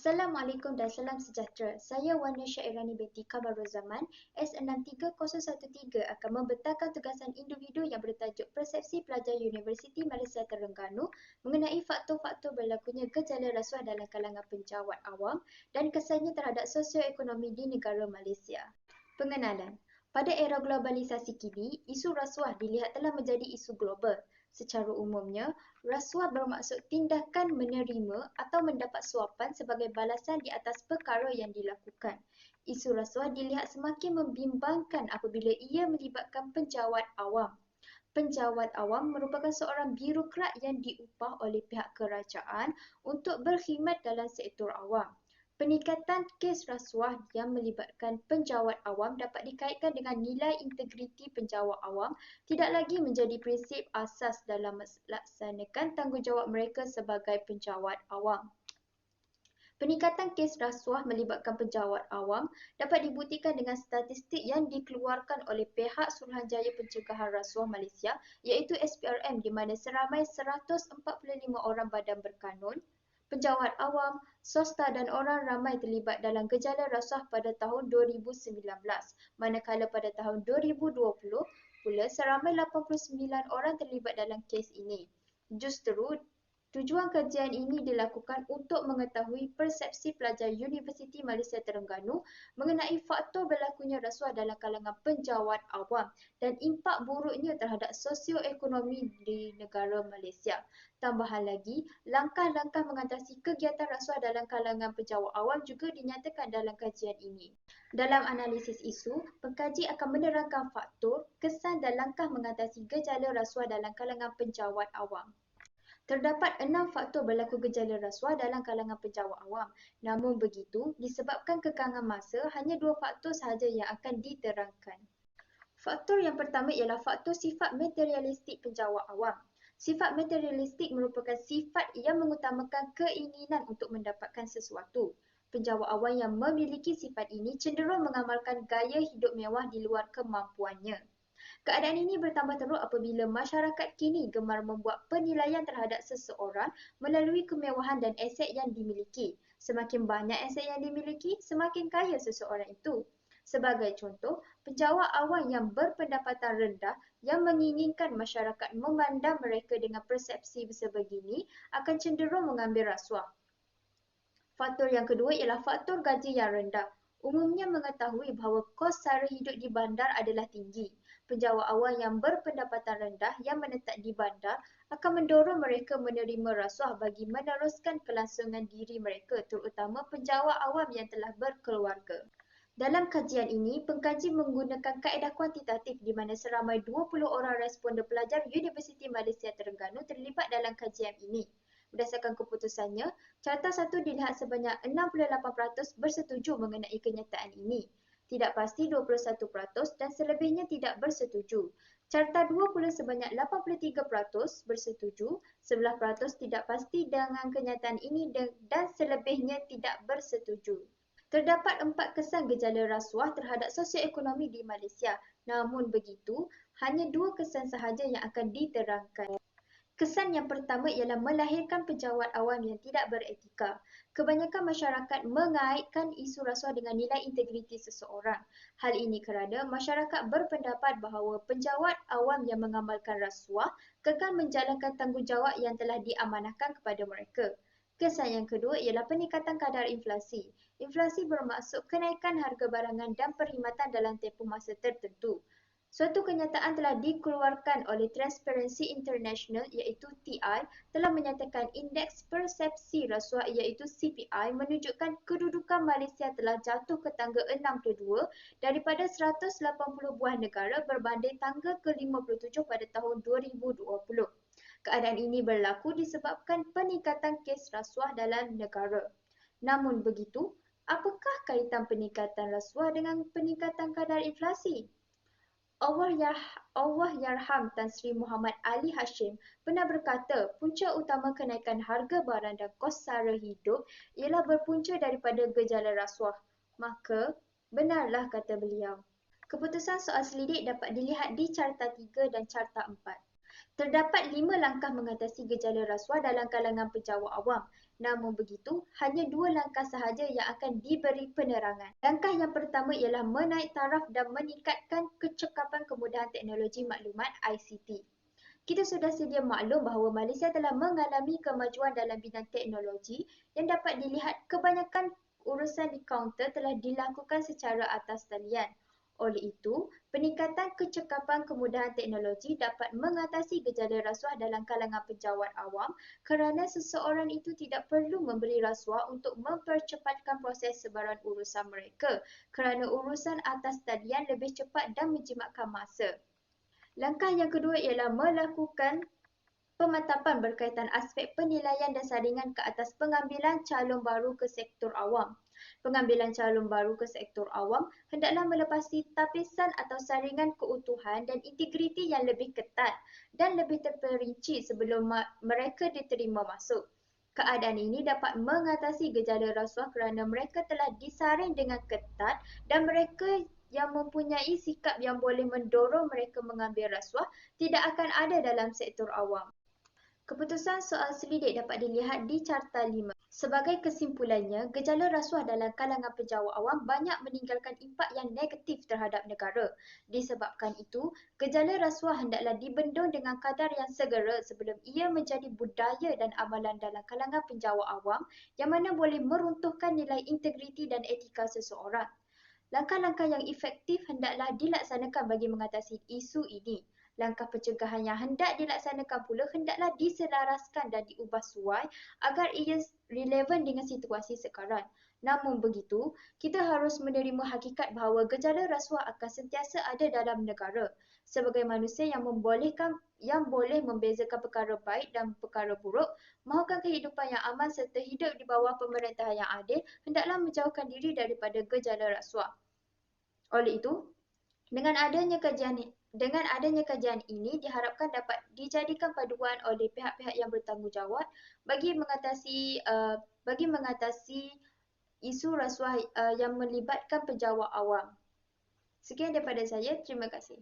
Assalamualaikum dan salam sejahtera. Saya Wana Syairani binti Kamarul Zaman, S63013 akan membentangkan tugasan individu yang bertajuk Persepsi Pelajar Universiti Malaysia Terengganu mengenai faktor-faktor berlakunya gejala rasuah dalam kalangan penjawat awam dan kesannya terhadap sosioekonomi di negara Malaysia. Pengenalan. Pada era globalisasi kini, isu rasuah dilihat telah menjadi isu global. Secara umumnya, rasuah bermaksud tindakan menerima atau mendapat suapan sebagai balasan di atas perkara yang dilakukan. Isu rasuah dilihat semakin membimbangkan apabila ia melibatkan penjawat awam. Penjawat awam merupakan seorang birokrat yang diupah oleh pihak kerajaan untuk berkhidmat dalam sektor awam. Peningkatan kes rasuah yang melibatkan penjawat awam dapat dikaitkan dengan nilai integriti penjawat awam tidak lagi menjadi prinsip asas dalam melaksanakan tanggungjawab mereka sebagai penjawat awam. Peningkatan kes rasuah melibatkan penjawat awam dapat dibuktikan dengan statistik yang dikeluarkan oleh pihak Suruhanjaya Pencegahan Rasuah Malaysia iaitu SPRM di mana seramai 145 orang badan berkanun, penjawat awam, swasta dan orang ramai terlibat dalam gejala rasuah pada tahun 2019, manakala pada tahun 2020 pula seramai 89 orang terlibat dalam kes ini. Justru, tujuan kajian ini dilakukan untuk mengetahui persepsi pelajar Universiti Malaysia Terengganu mengenai faktor berlakunya rasuah dalam kalangan penjawat awam dan impak buruknya terhadap sosioekonomi di negara Malaysia. Tambahan lagi, langkah-langkah mengatasi kegiatan rasuah dalam kalangan penjawat awam juga dinyatakan dalam kajian ini. Dalam analisis isu, pengkaji akan menerangkan faktor, kesan dan langkah mengatasi gejala rasuah dalam kalangan penjawat awam. Terdapat 6 faktor berlaku gejala rasuah dalam kalangan penjawat awam. Namun begitu, disebabkan kekangan masa, hanya 2 faktor sahaja yang akan diterangkan. Faktor yang pertama ialah faktor sifat materialistik penjawat awam. Sifat materialistik merupakan sifat yang mengutamakan keinginan untuk mendapatkan sesuatu. Penjawat awam yang memiliki sifat ini cenderung mengamalkan gaya hidup mewah di luar kemampuannya. Keadaan ini bertambah teruk apabila masyarakat kini gemar membuat penilaian terhadap seseorang melalui kemewahan dan aset yang dimiliki. Semakin banyak aset yang dimiliki, semakin kaya seseorang itu. Sebagai contoh, penjawat awam yang berpendapatan rendah yang menginginkan masyarakat memandang mereka dengan persepsi sebegini akan cenderung mengambil rasuah. Faktor yang kedua ialah faktor gaji yang rendah. Umumnya mengetahui bahawa kos sara hidup di bandar adalah tinggi. Penjawat awam yang berpendapatan rendah yang menetap di bandar akan mendorong mereka menerima rasuah bagi meneruskan kelangsungan diri mereka, terutama penjawat awam yang telah berkeluarga. Dalam kajian ini, pengkaji menggunakan kaedah kuantitatif di mana seramai 20 orang responden pelajar Universiti Malaysia Terengganu terlibat dalam kajian ini. Berdasarkan keputusannya, carta 1 dilihat sebanyak 68% bersetuju mengenai kenyataan ini. Tidak pasti 21% dan selebihnya tidak bersetuju. Carta 2 pula sebanyak 83% bersetuju, 11% tidak pasti dengan kenyataan ini dan selebihnya tidak bersetuju. Terdapat 4 kesan gejala rasuah terhadap sosioekonomi di Malaysia. Namun begitu, hanya 2 kesan sahaja yang akan diterangkan. Kesan yang pertama ialah melahirkan penjawat awam yang tidak beretika. Kebanyakan masyarakat mengaitkan isu rasuah dengan nilai integriti seseorang. Hal ini kerana masyarakat berpendapat bahawa penjawat awam yang mengamalkan rasuah kekal menjalankan tanggungjawab yang telah diamanahkan kepada mereka. Kesan yang kedua ialah peningkatan kadar inflasi. Inflasi bermaksud kenaikan harga barangan dan perkhidmatan dalam tempoh masa tertentu. Suatu kenyataan telah dikeluarkan oleh Transparency International iaitu TI telah menyatakan indeks persepsi rasuah iaitu CPI menunjukkan kedudukan Malaysia telah jatuh ke tangga 62 daripada 180 buah negara berbanding tangga ke-57 pada tahun 2020. Keadaan ini berlaku disebabkan peningkatan kes rasuah dalam negara. Namun begitu, apakah kaitan peningkatan rasuah dengan peningkatan kadar inflasi? Allahyarham Tan Sri Muhammad Ali Hashim pernah berkata, punca utama kenaikan harga barang dan kos sara hidup ialah berpunca daripada gejala rasuah. Maka, benarlah kata beliau. Keputusan soal selidik dapat dilihat di carta 3 dan carta 4. Terdapat 5 langkah mengatasi gejala rasuah dalam kalangan penjawat awam. Namun begitu, hanya 2 langkah sahaja yang akan diberi penerangan. Langkah yang pertama ialah menaik taraf dan meningkatkan kecekapan kemudahan teknologi maklumat ICT. Kita sudah sedia maklum bahawa Malaysia telah mengalami kemajuan dalam bidang teknologi yang dapat dilihat kebanyakan urusan di kaunter telah dilakukan secara atas talian. Oleh itu, peningkatan kecekapan kemudahan teknologi dapat mengatasi gejala rasuah dalam kalangan penjawat awam kerana seseorang itu tidak perlu memberi rasuah untuk mempercepatkan proses sebaran urusan mereka kerana urusan atas talian lebih cepat dan menjimatkan masa. Langkah yang kedua ialah melakukan pemantapan berkaitan aspek penilaian dan saringan ke atas pengambilan calon baru ke sektor awam. Pengambilan calon baru ke sektor awam hendaklah melepasi tapisan atau saringan keutuhan dan integriti yang lebih ketat dan lebih terperinci sebelum mereka diterima masuk. Keadaan ini dapat mengatasi gejala rasuah kerana mereka telah disaring dengan ketat dan mereka yang mempunyai sikap yang boleh mendorong mereka mengambil rasuah tidak akan ada dalam sektor awam. Keputusan soal selidik dapat dilihat di Carta 5. Sebagai kesimpulannya, gejala rasuah dalam kalangan penjawat awam banyak meninggalkan impak yang negatif terhadap negara. Disebabkan itu, gejala rasuah hendaklah dibendung dengan kadar yang segera sebelum ia menjadi budaya dan amalan dalam kalangan penjawat awam yang mana boleh meruntuhkan nilai integriti dan etika seseorang. Langkah-langkah yang efektif hendaklah dilaksanakan bagi mengatasi isu ini. Langkah pencegahan yang hendak dilaksanakan pula hendaklah diselaraskan dan diubah suai agar ia relevan dengan situasi sekarang. Namun begitu, kita harus menerima hakikat bahawa gejala rasuah akan sentiasa ada dalam negara. Sebagai manusia yang boleh membezakan perkara baik dan perkara buruk, mahukan kehidupan yang aman serta hidup di bawah pemerintahan yang adil, hendaklah menjauhkan diri daripada gejala rasuah. Oleh itu, dengan adanya kajian ini diharapkan dapat dijadikan paduan oleh pihak-pihak yang bertanggungjawab bagi mengatasi isu rasuah yang melibatkan penjawat awam. Sekian daripada saya. Terima kasih.